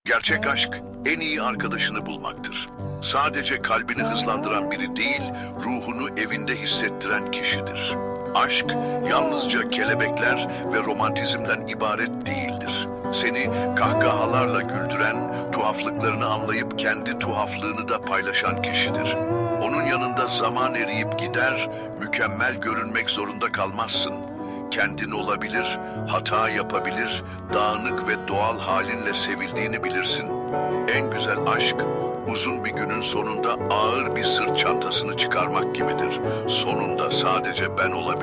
Gerçek aşk en iyi arkadaşını bulmaktır. Sadece kalbini hızlandıran biri değil, ruhunu evinde hissettiren kişidir. Aşk yalnızca kelebekler ve romantizmden ibaret değildir. Seni kahkahalarla güldüren, tuhaflıklarını anlayıp kendi tuhaflığını da paylaşan kişidir. Onun yanında zaman eriyip gider, mükemmel görünmek zorunda kalmazsın. Kendin olabilir, hata yapabilir, dağınık ve doğal halinle sevildiğini bilirsin. En güzel aşk, uzun bir günün sonunda ağır bir sırt çantasını çıkarmak gibidir. Sonunda sadece ben olabilirim.